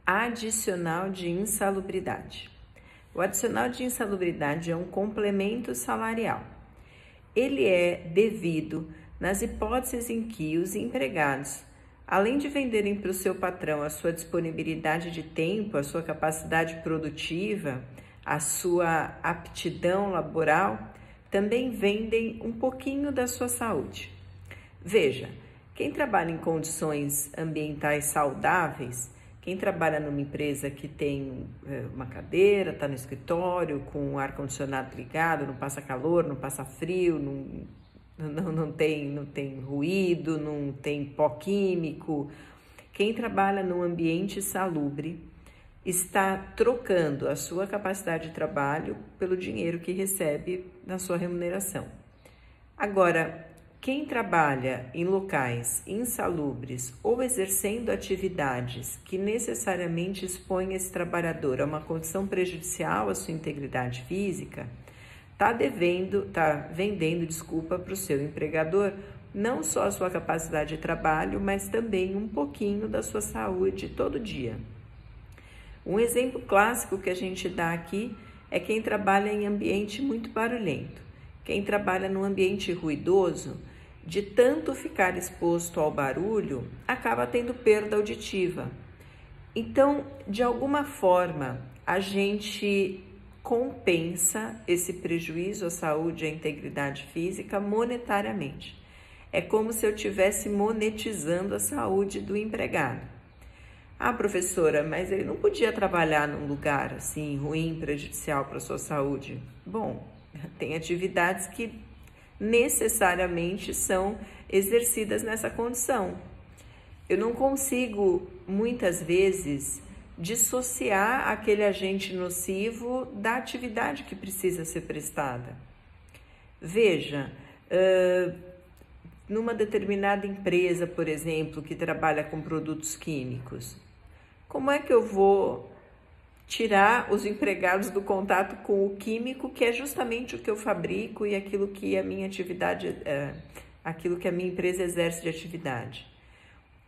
Adicional de insalubridade. O adicional de insalubridade é um complemento salarial. Ele é devido nas hipóteses em que os empregados, além de venderem para o seu patrão a sua disponibilidade de tempo, a sua capacidade produtiva, a sua aptidão laboral, também vendem um pouquinho da sua saúde. Veja, quem trabalha em condições ambientais saudáveis, quem trabalha numa empresa que tem uma cadeira, está no escritório, com o ar-condicionado ligado, não passa calor, não passa frio, não tem ruído, não tem pó químico. Quem trabalha num ambiente salubre está trocando a sua capacidade de trabalho pelo dinheiro que recebe na sua remuneração. Agora, quem trabalha em locais insalubres ou exercendo atividades que necessariamente expõem esse trabalhador a uma condição prejudicial à sua integridade física, está vendendo para o seu empregador não só a sua capacidade de trabalho, mas também um pouquinho da sua saúde todo dia. Um exemplo clássico que a gente dá aqui é quem trabalha em ambiente muito barulhento. Quem trabalha num ambiente ruidoso, de tanto ficar exposto ao barulho, acaba tendo perda auditiva. Então, de alguma forma, a gente compensa esse prejuízo à saúde e à integridade física monetariamente. É como se eu estivesse monetizando a saúde do empregado. Ah, professora, mas ele não podia trabalhar num lugar assim ruim, prejudicial para a sua saúde. Bom, tem atividades que necessariamente são exercidas nessa condição. Eu não consigo, muitas vezes, dissociar aquele agente nocivo da atividade que precisa ser prestada. Veja, numa determinada empresa, por exemplo, que trabalha com produtos químicos, como é que eu vou tirar os empregados do contato com o químico, que é justamente o que eu fabrico e aquilo que a minha atividade, aquilo que a minha empresa exerce de atividade?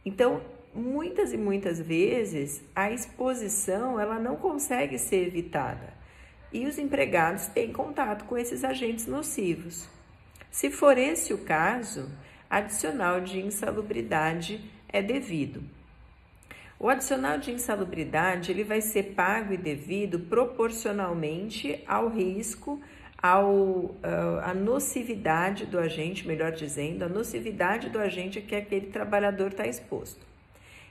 Então, muitas e muitas vezes, a exposição ela não consegue ser evitada e os empregados têm contato com esses agentes nocivos. Se for esse o caso, adicional de insalubridade é devido. O adicional de insalubridade ele vai ser pago e devido proporcionalmente ao risco, à nocividade do agente, melhor dizendo, a nocividade do agente a que aquele trabalhador está exposto.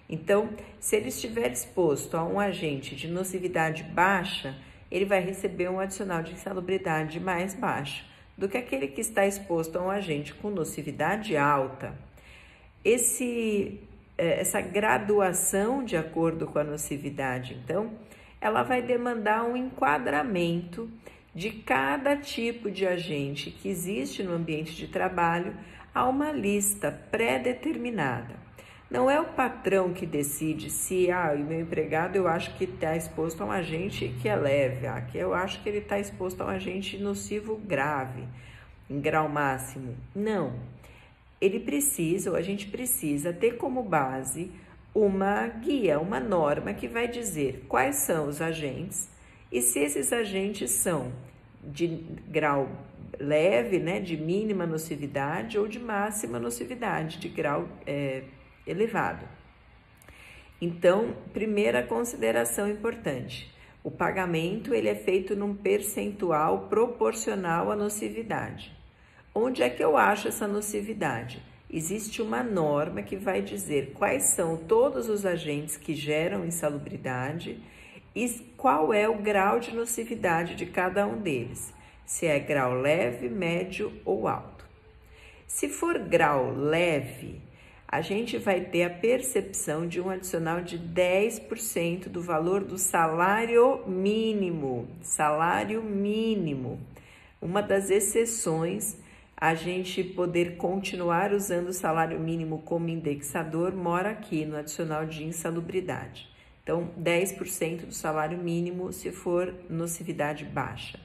Então, se ele estiver exposto a um agente de nocividade baixa, ele vai receber um adicional de insalubridade mais baixo do que aquele que está exposto a um agente com nocividade alta. Essa graduação de acordo com a nocividade, então, ela vai demandar um enquadramento de cada tipo de agente que existe no ambiente de trabalho a uma lista pré-determinada. Não é o patrão que decide se, o meu empregado eu acho que está exposto a um agente que é leve, que eu acho que ele está exposto a um agente nocivo grave, em grau máximo. Não. A gente precisa ter como base uma guia, uma norma que vai dizer quais são os agentes e se esses agentes são de grau leve, né, de mínima nocividade ou de máxima nocividade, de grau elevado. Então, primeira consideração importante, o pagamento ele é feito num percentual proporcional à nocividade. Onde é que eu acho essa nocividade? Existe uma norma que vai dizer quais são todos os agentes que geram insalubridade e qual é o grau de nocividade de cada um deles, se é grau leve, médio ou alto. Se for grau leve, a gente vai ter a percepção de um adicional de 10% do valor do salário mínimo. Salário mínimo. Uma das exceções a gente poder continuar usando o salário mínimo como indexador mora aqui no adicional de insalubridade. Então, 10% do salário mínimo se for nocividade baixa.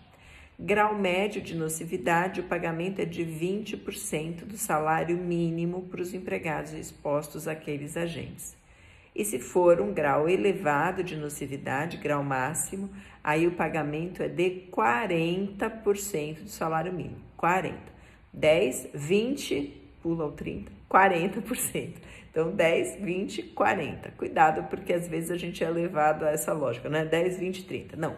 Grau médio de nocividade, o pagamento é de 20% do salário mínimo para os empregados expostos àqueles agentes. E se for um grau elevado de nocividade, grau máximo, aí o pagamento é de 40% do salário mínimo. 40. 10, 20, pula o 30, 40%. Então, 10, 20, 40. Cuidado, porque às vezes a gente é levado a essa lógica, não é 10, 20, 30. Não.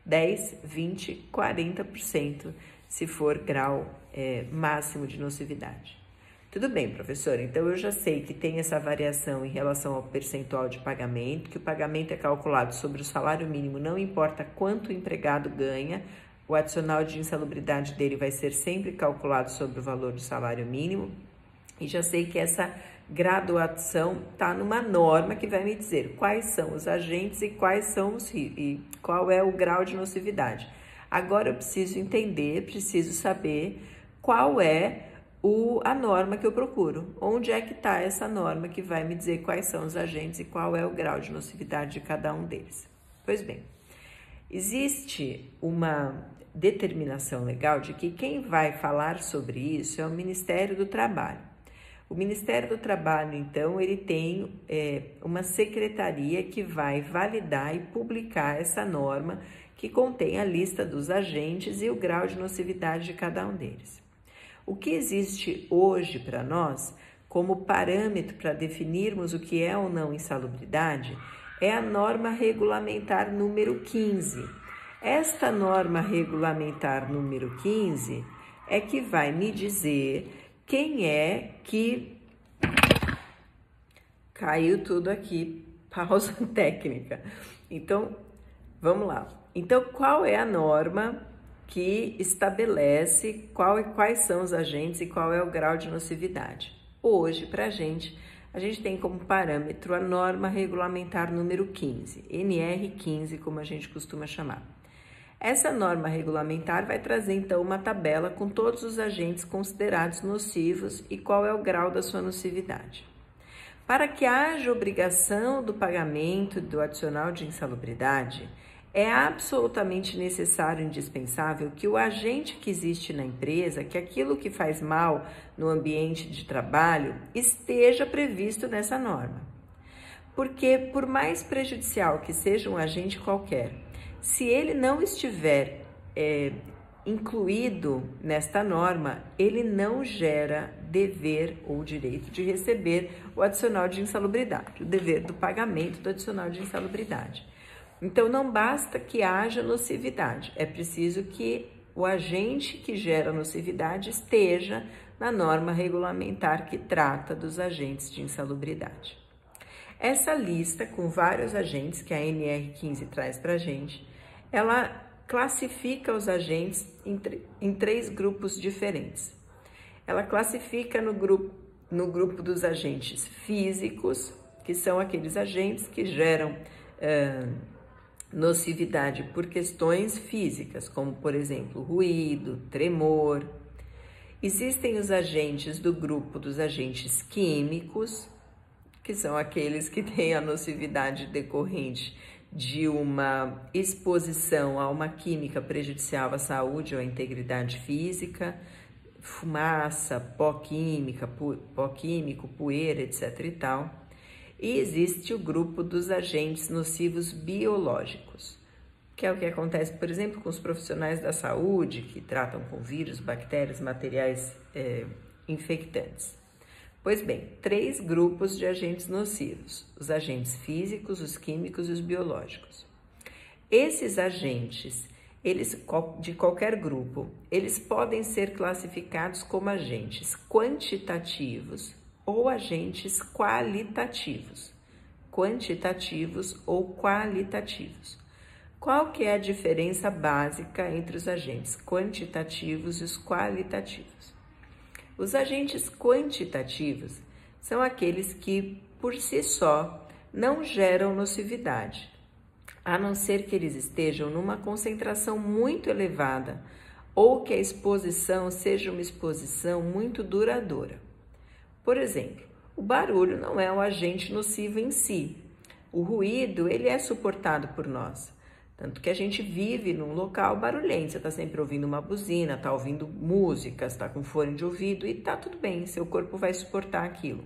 10, 20, 40% se for grau máximo de nocividade. Tudo bem, professor, então eu já sei que tem essa variação em relação ao percentual de pagamento, que o pagamento é calculado sobre o salário mínimo, não importa quanto o empregado ganha, o adicional de insalubridade dele vai ser sempre calculado sobre o valor do salário mínimo, e já sei que essa graduação está numa norma que vai me dizer quais são os agentes e e qual é o grau de nocividade. Agora eu preciso entender, preciso saber qual é a norma que eu procuro. Onde é que está essa norma que vai me dizer quais são os agentes e qual é o grau de nocividade de cada um deles? Pois bem, existe uma determinação legal de que quem vai falar sobre isso é o Ministério do Trabalho. O Ministério do Trabalho, então, ele tem uma secretaria que vai validar e publicar essa norma que contém a lista dos agentes e o grau de nocividade de cada um deles. O que existe hoje para nós, como parâmetro para definirmos o que é ou não insalubridade, é a norma regulamentar número 15. Esta norma regulamentar número 15 é que vai me dizer quem é que... Caiu tudo aqui, pausa técnica. Então, vamos lá. Então, qual é a norma que estabelece quais são os agentes e qual é o grau de nocividade? Hoje, para a gente tem como parâmetro a norma regulamentar número 15, NR15, como a gente costuma chamar. Essa norma regulamentar vai trazer, então, uma tabela com todos os agentes considerados nocivos e qual é o grau da sua nocividade. Para que haja obrigação do pagamento do adicional de insalubridade, é absolutamente necessário e indispensável que o agente que existe na empresa, que aquilo que faz mal no ambiente de trabalho, esteja previsto nessa norma. Porque, por mais prejudicial que seja um agente qualquer, se ele não estiver incluído nesta norma, ele não gera dever ou direito de receber o adicional de insalubridade, o dever do pagamento do adicional de insalubridade. Então, não basta que haja nocividade, é preciso que o agente que gera nocividade esteja na norma regulamentar que trata dos agentes de insalubridade. Essa lista com vários agentes que a NR15 traz para a gente, ela classifica os agentes em 3 grupos diferentes. Ela classifica no grupo dos agentes físicos, que são aqueles agentes que geram nocividade por questões físicas, como, por exemplo, ruído, tremor. Existem os agentes do grupo dos agentes químicos, que são aqueles que têm a nocividade decorrente de uma exposição a uma química prejudicial à saúde ou à integridade física, fumaça, pó químico, poeira, etc. e tal. E existe o grupo dos agentes nocivos biológicos, que é o que acontece, por exemplo, com os profissionais da saúde que tratam com vírus, bactérias, materiais infectantes. Pois bem, 3 grupos de agentes nocivos: os agentes físicos, os químicos e os biológicos. Esses agentes, de qualquer grupo, eles podem ser classificados como agentes quantitativos ou agentes qualitativos, quantitativos ou qualitativos. Qual que é a diferença básica entre os agentes quantitativos e os qualitativos? Os agentes quantitativos são aqueles que, por si só, não geram nocividade, a não ser que eles estejam numa concentração muito elevada ou que a exposição seja uma exposição muito duradoura. Por exemplo, o barulho não é um agente nocivo em si. O ruído, ele é suportado por nós. Tanto que a gente vive num local barulhento. Você está sempre ouvindo uma buzina, está ouvindo músicas, está com fone de ouvido e está tudo bem, seu corpo vai suportar aquilo.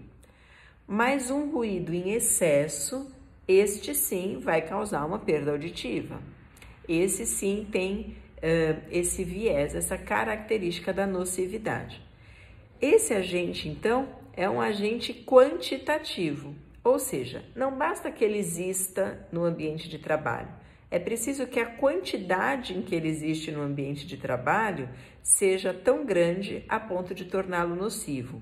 Mas um ruído em excesso, este sim vai causar uma perda auditiva. Esse sim tem esse viés, essa característica da nocividade. Esse agente, então, é um agente quantitativo, ou seja, não basta que ele exista no ambiente de trabalho, é preciso que a quantidade em que ele existe no ambiente de trabalho seja tão grande a ponto de torná-lo nocivo.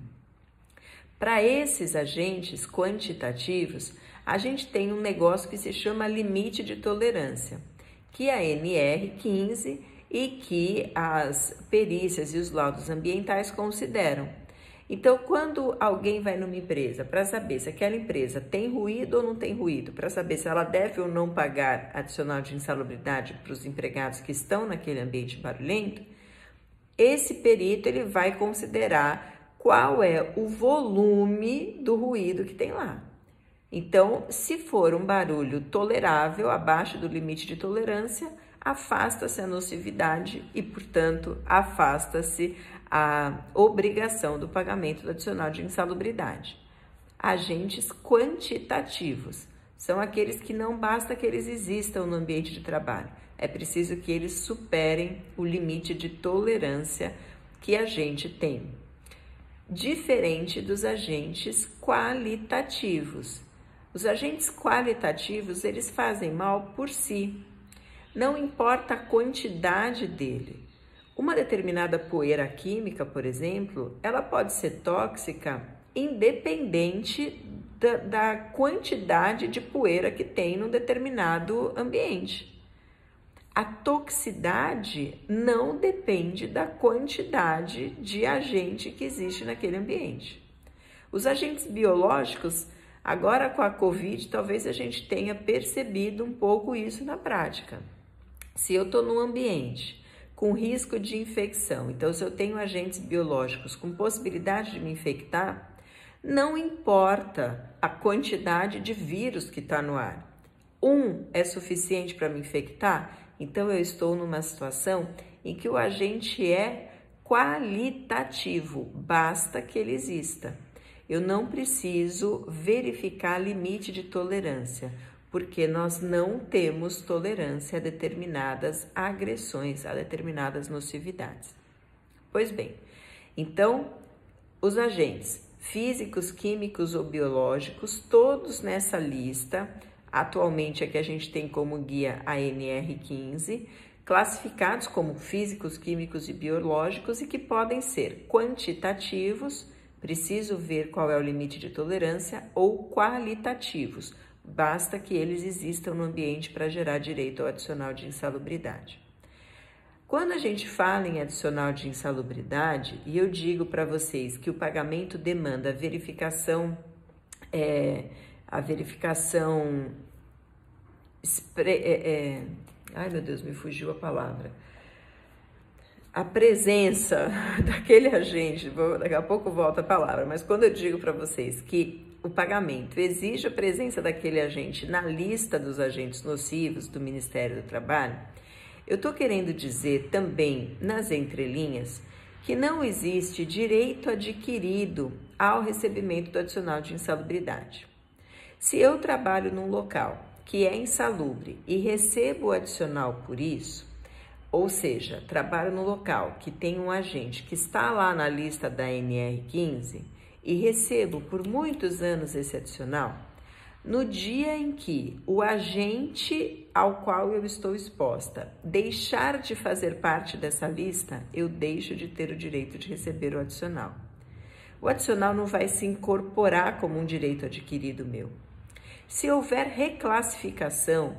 Para esses agentes quantitativos, a gente tem um negócio que se chama limite de tolerância, que a NR15 e que as perícias e os laudos ambientais consideram. Então, quando alguém vai numa empresa para saber se aquela empresa tem ruído ou não tem ruído, para saber se ela deve ou não pagar adicional de insalubridade para os empregados que estão naquele ambiente barulhento, esse perito ele vai considerar qual é o volume do ruído que tem lá. Então, se for um barulho tolerável, abaixo do limite de tolerância, afasta-se a nocividade e, portanto, afasta-se a obrigação do pagamento do adicional de insalubridade. Agentes quantitativos são aqueles que não basta que eles existam no ambiente de trabalho, é preciso que eles superem o limite de tolerância que a gente tem. Diferente dos agentes qualitativos. Os agentes qualitativos, eles fazem mal por si. Não importa a quantidade dele. Uma determinada poeira química, por exemplo, ela pode ser tóxica independente da quantidade de poeira que tem num determinado ambiente. A toxicidade não depende da quantidade de agente que existe naquele ambiente. Os agentes biológicos, agora com a Covid, talvez a gente tenha percebido um pouco isso na prática. Se eu estou num ambiente com risco de infecção, então se eu tenho agentes biológicos com possibilidade de me infectar, não importa a quantidade de vírus que está no ar. Um é suficiente para me infectar? Então eu estou numa situação em que o agente é qualitativo, basta que ele exista. Eu não preciso verificar limite de tolerância, porque nós não temos tolerância a determinadas agressões, a determinadas nocividades. Pois bem, então, os agentes físicos, químicos ou biológicos, todos nessa lista, atualmente a que a gente tem como guia a NR15, classificados como físicos, químicos e biológicos e que podem ser quantitativos, preciso ver qual é o limite de tolerância, ou qualitativos, basta que eles existam no ambiente para gerar direito ao adicional de insalubridade. Quando a gente fala em adicional de insalubridade, e eu digo para vocês que o pagamento demanda a verificação ai meu Deus, me fugiu a palavra. A presença daquele agente, daqui a pouco volta a palavra, mas quando eu digo para vocês que o pagamento exige a presença daquele agente na lista dos agentes nocivos do Ministério do Trabalho, eu estou querendo dizer também, nas entrelinhas, que não existe direito adquirido ao recebimento do adicional de insalubridade. Se eu trabalho num local que é insalubre e recebo o adicional por isso, ou seja, trabalho no local que tem um agente que está lá na lista da NR15 e recebo por muitos anos esse adicional, no dia em que o agente ao qual eu estou exposta deixar de fazer parte dessa lista, eu deixo de ter o direito de receber o adicional. O adicional não vai se incorporar como um direito adquirido meu. Se houver reclassificação,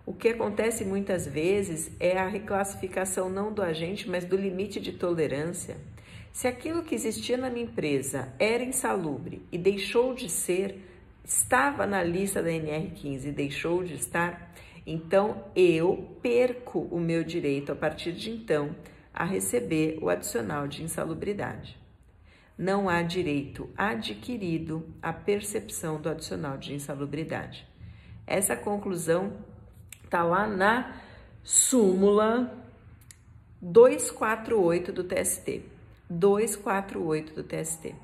o que acontece muitas vezes é a reclassificação não do agente, mas do limite de tolerância. Se aquilo que existia na minha empresa era insalubre e deixou de ser, estava na lista da NR15 e deixou de estar, então eu perco o meu direito a partir de então a receber o adicional de insalubridade. Não há direito adquirido à percepção do adicional de insalubridade. Essa conclusão está lá na súmula 248 do TST. 248 do TST.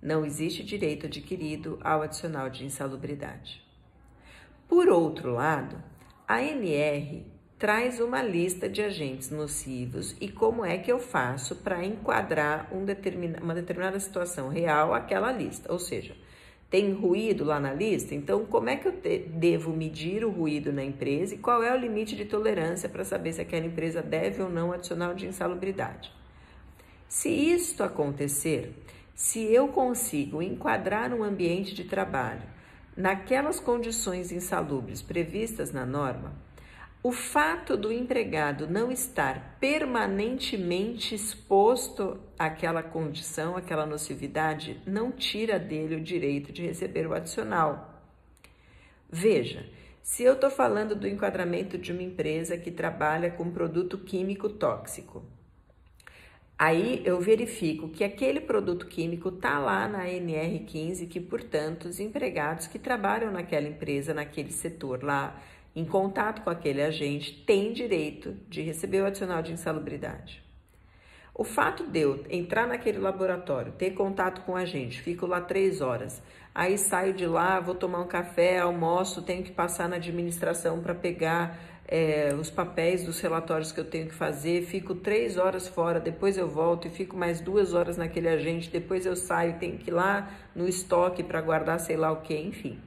Não existe direito adquirido ao adicional de insalubridade. Por outro lado, a ANR traz uma lista de agentes nocivos e como é que eu faço para enquadrar uma determinada situação real àquela lista. Ou seja, tem ruído lá na lista? Então, como é que eu devo medir o ruído na empresa e qual é o limite de tolerância para saber se aquela empresa deve ou não adicional de insalubridade? Se isto acontecer, se eu consigo enquadrar um ambiente de trabalho naquelas condições insalubres previstas na norma, o fato do empregado não estar permanentemente exposto àquela condição, àquela nocividade, não tira dele o direito de receber o adicional. Veja, se eu estou falando do enquadramento de uma empresa que trabalha com produto químico tóxico, aí eu verifico que aquele produto químico está lá na ANR15, que, portanto, os empregados que trabalham naquela empresa, naquele setor lá, em contato com aquele agente, têm direito de receber o adicional de insalubridade. O fato de eu entrar naquele laboratório, ter contato com o agente, fico lá 3 horas, aí saio de lá, vou tomar um café, almoço, tenho que passar na administração para pegar os papéis dos relatórios que eu tenho que fazer, fico 3 horas fora, depois eu volto e fico mais 2 horas naquele agente, depois eu saio, tenho que ir lá no estoque para guardar sei lá o que, enfim.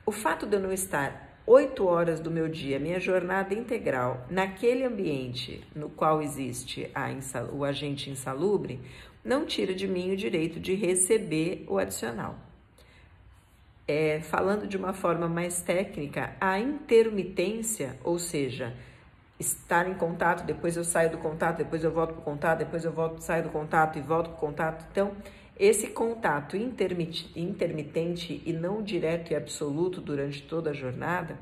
O fato de eu não estar 8 horas do meu dia, minha jornada integral, naquele ambiente no qual existe o agente insalubre, não tira de mim o direito de receber o adicional. Falando de uma forma mais técnica, a intermitência, ou seja, estar em contato, depois eu saio do contato, depois eu volto para o contato, depois eu saio do contato e volto para o contato. Então, esse contato intermitente e não direto e absoluto durante toda a jornada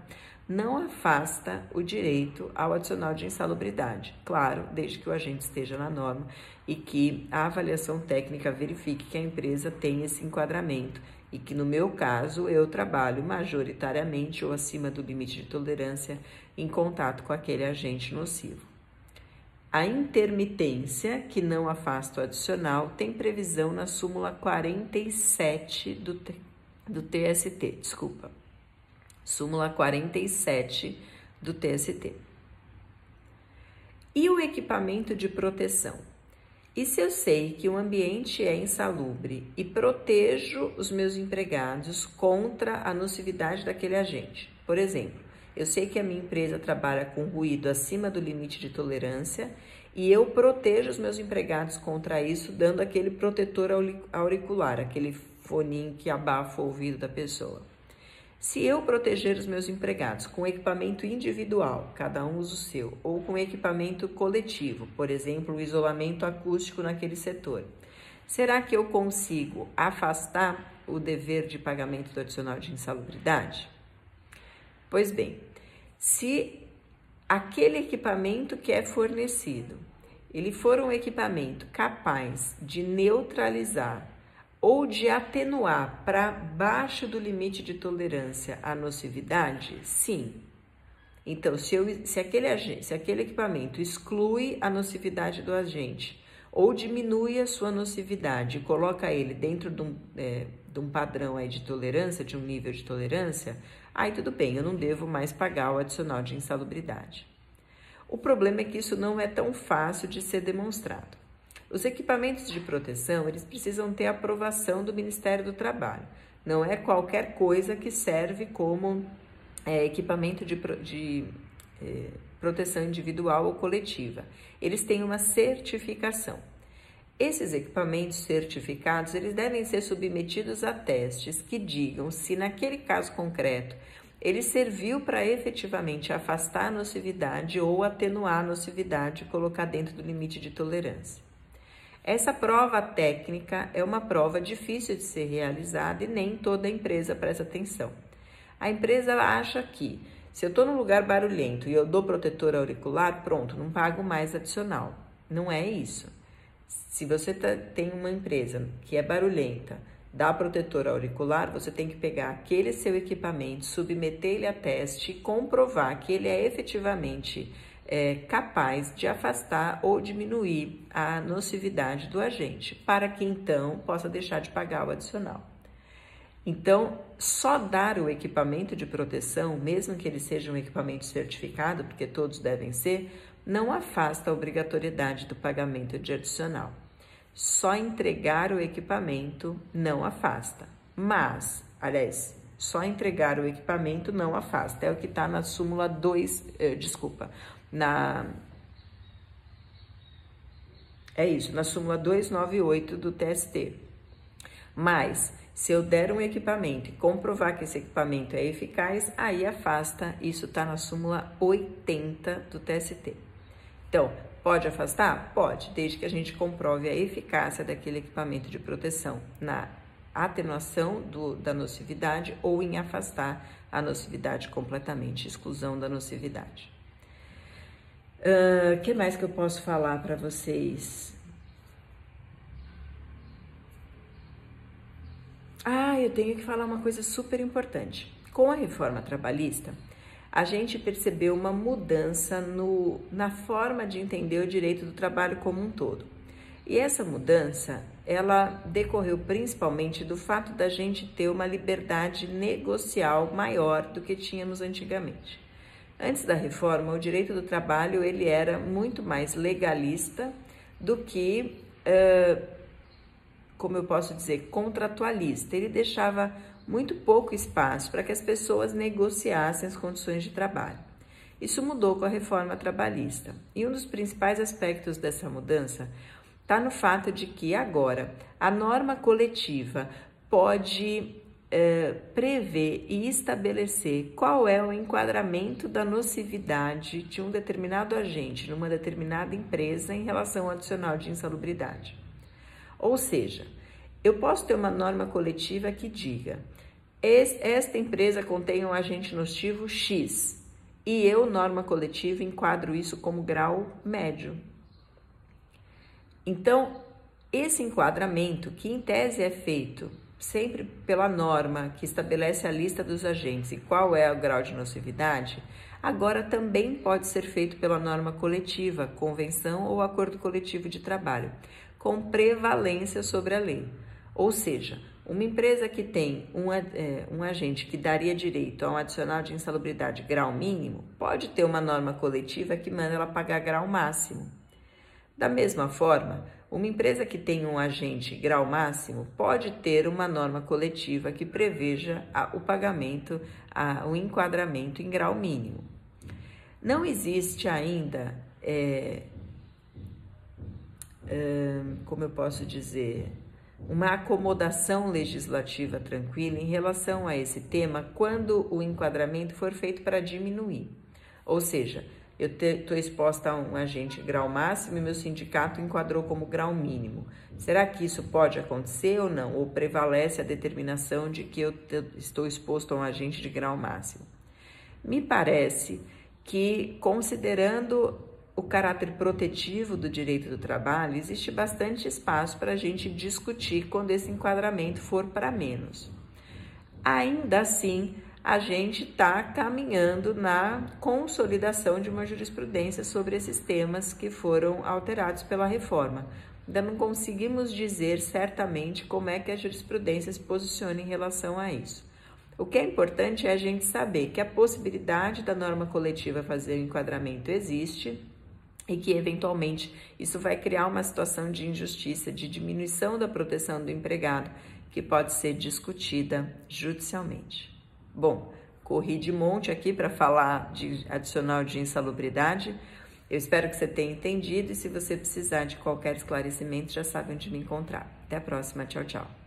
não afasta o direito ao adicional de insalubridade. Claro, desde que o agente esteja na norma e que a avaliação técnica verifique que a empresa tem esse enquadramento e que, no meu caso, eu trabalho majoritariamente ou acima do limite de tolerância em contato com aquele agente nocivo. A intermitência, que não afasta o adicional, tem previsão na súmula 47 do TST, súmula 47 do TST. E o equipamento de proteção? E se eu sei que o ambiente é insalubre e protejo os meus empregados contra a nocividade daquele agente? Por exemplo, eu sei que a minha empresa trabalha com ruído acima do limite de tolerância e eu protejo os meus empregados contra isso dando aquele protetor auricular, aquele foninho que abafa o ouvido da pessoa. Se eu proteger os meus empregados com equipamento individual, cada um usa o seu, ou com equipamento coletivo, por exemplo, o isolamento acústico naquele setor, será que eu consigo afastar o dever de pagamento do adicional de insalubridade? Pois bem, se aquele equipamento que é fornecido, ele for um equipamento capaz de neutralizar ou de atenuar para baixo do limite de tolerância a nocividade, sim. Então, se aquele equipamento exclui a nocividade do agente ou diminui a sua nocividade e coloca ele dentro de um padrão aí de tolerância, de um nível de tolerância, aí tudo bem, eu não devo mais pagar o adicional de insalubridade. O problema é que isso não é tão fácil de ser demonstrado. Os equipamentos de proteção, eles precisam ter aprovação do Ministério do Trabalho. Não é qualquer coisa que serve como equipamento de proteção individual ou coletiva. Eles têm uma certificação. Esses equipamentos certificados, eles devem ser submetidos a testes que digam se naquele caso concreto ele serviu para efetivamente afastar a nocividade ou atenuar a nocividade e colocar dentro do limite de tolerância. Essa prova técnica é uma prova difícil de ser realizada e nem toda empresa presta atenção. A empresa acha que se eu estou num lugar barulhento e eu dou protetor auricular, pronto, não pago mais adicional. Não é isso. Se você tem uma empresa que é barulhenta, dá protetor auricular, você tem que pegar aquele seu equipamento, submeter ele a teste e comprovar que ele é efetivamente capaz de afastar ou diminuir a nocividade do agente, para que então possa deixar de pagar o adicional. Então, só dar o equipamento de proteção, mesmo que ele seja um equipamento certificado, porque todos devem ser, não afasta a obrigatoriedade do pagamento de adicional. Só entregar o equipamento não afasta. Mas, aliás, só entregar o equipamento não afasta. É o que está na súmula 2, na súmula 298 do TST. Mas, se eu der um equipamento e comprovar que esse equipamento é eficaz, aí afasta. Isso está na súmula 80 do TST. Então, pode afastar? Pode, desde que a gente comprove a eficácia daquele equipamento de proteção na atenuação da nocividade ou em afastar a nocividade completamente, exclusão da nocividade. Que mais que eu posso falar para vocês? Eu tenho que falar uma coisa super importante. Com a reforma trabalhista, a gente percebeu uma mudança na forma de entender o direito do trabalho como um todo. E essa mudança, ela decorreu principalmente do fato da gente ter uma liberdade negocial maior do que tínhamos antigamente. Antes da reforma, o direito do trabalho ele era muito mais legalista do que, como eu posso dizer, contratualista. Ele deixava muito pouco espaço para que as pessoas negociassem as condições de trabalho. Isso mudou com a reforma trabalhista. E um dos principais aspectos dessa mudança está no fato de que agora a norma coletiva pode prever e estabelecer qual é o enquadramento da nocividade de um determinado agente numa determinada empresa em relação ao adicional de insalubridade. Ou seja, eu posso ter uma norma coletiva que diga: esta empresa contém um agente nocivo X e eu, norma coletiva, enquadro isso como grau médio. Então, esse enquadramento, que em tese é feito sempre pela norma que estabelece a lista dos agentes e qual é o grau de nocividade, agora também pode ser feito pela norma coletiva, convenção ou acordo coletivo de trabalho, com prevalência sobre a lei. Ou seja, uma empresa que tem um agente que daria direito a um adicional de insalubridade grau mínimo, pode ter uma norma coletiva que manda ela pagar grau máximo. Da mesma forma, uma empresa que tem um agente grau máximo pode ter uma norma coletiva que preveja o pagamento, o enquadramento em grau mínimo. Não existe ainda, como eu posso dizer, uma acomodação legislativa tranquila em relação a esse tema quando o enquadramento for feito para diminuir. Ou seja, eu estou exposta a um agente grau máximo e meu sindicato enquadrou como grau mínimo. Será que isso pode acontecer ou não? Ou prevalece a determinação de que eu estou exposto a um agente de grau máximo? Me parece que, considerando o caráter protetivo do direito do trabalho, existe bastante espaço para a gente discutir quando esse enquadramento for para menos. Ainda assim, a gente está caminhando na consolidação de uma jurisprudência sobre esses temas que foram alterados pela reforma. Ainda não conseguimos dizer certamente como é que a jurisprudência se posiciona em relação a isso. O que é importante é a gente saber que a possibilidade da norma coletiva fazer o enquadramento existe e que, eventualmente, isso vai criar uma situação de injustiça, de diminuição da proteção do empregado, que pode ser discutida judicialmente. Bom, corri de monte aqui para falar de adicional de insalubridade. Eu espero que você tenha entendido e se você precisar de qualquer esclarecimento, já sabe onde me encontrar. Até a próxima. Tchau, tchau.